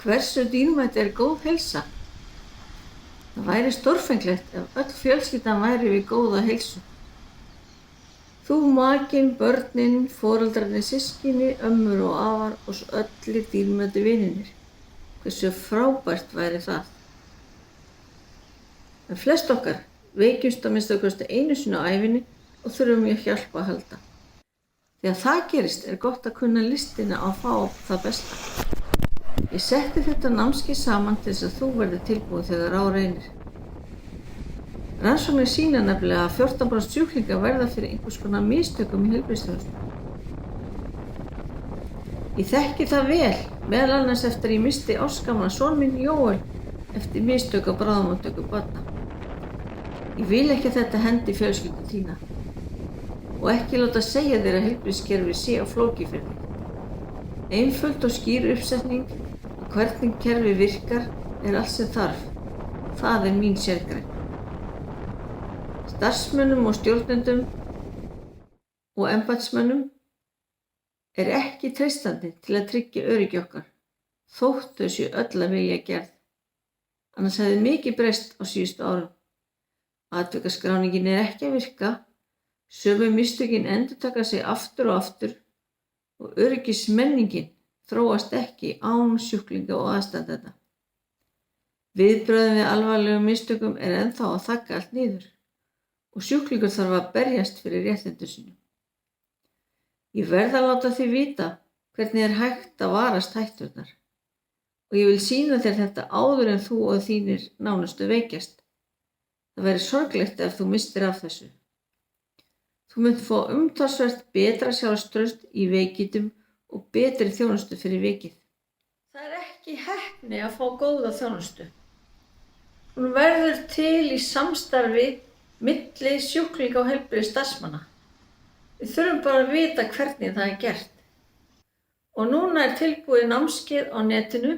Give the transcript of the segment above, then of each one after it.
Hversu dýrmæt góð heilsa? Það væri stórfenglegt ef öll fjölskyldan væri við góða heilsu. Þú, makinn, börnin, foreldrarnir, systkini, ömmur og afar og svo allir dýrmætu vinirnir. Hversu frábært væri það? En flest okkar veikjumst að minnsta kosti einu sinni á ævinni og þurfum í hjálp að halda. Þegar það gerist gott að kunna listina á að fá það besta. Ég setti þetta námskeið saman til þess að þú verðir tilbúin þegar á reynir. Rannsóknir sýna nefnilega að 14% sjúklinga verða fyrir einhvers konar mistökum í heilbrigðisþjónustu. Ég þekki það vel, meðal annars eftir ég missti ársgamlan son minn Jóel eftir mistök á bráðamóttöku barna. Ég vil ekki að þetta hendi fjölskyldu þína og ekki láta segja þér að heilbrigðiskerfið sé á flóki fyrir þig. Einföld og skýr uppsetning og hvernig kerfið virkar allt sem þarf. Það mín sérgrein. Starfsmönnum og stjórnendum og embættismönnum ekki treystandi til að tryggja öryggi okkar, þótt þau séu öll að vilja gerð. Annars hefði mikið breyst á síðustu árum. Atvikaskráningin ekki að virka, sömu mistökin endurtaka sig aftur og aftur og öryggismenningin þróast ekki án sjúklinga og aðstandenda. Viðbrögðin við alvarlegum mistökum ennþá að þagga allt niður og sjúklingur þarf að berjast fyrir réttindum sínum. Ég verð að láta þig vita hvernig hægt að varast hætturnar og ég vil sýna þér þetta áður en þú og þínir nánustu veikjast. Það væri sorglegt ef þú misstir af þessu. Þú munt fá umtalsvert betra sjálfstraust í veikindum og betri þjónustu fyrir vikið. Það ekki heppni að fá góða þjónustu. Hún verður til í samstarfi milli sjúklinga og heilbrigðisstarfsmanna. Við þurfum bara að vita hvernig það gert. Og núna tilbúið námskeið á netinu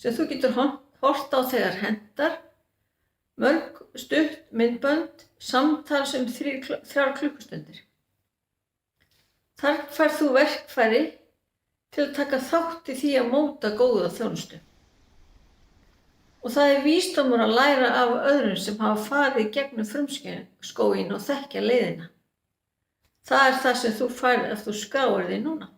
sem þú getur horft á þegar hentar, mörg stutt myndbönd, samtals 3 klukkustundir. Þar færð þú verkfæri til að taka þátt í því að móta góða þjónustu. Og það vísdómur að læra af öðrum sem hafa farið gegnum frumskóginn og þekkja leiðina. Það það sem þú færð ef þú skráir þig núna.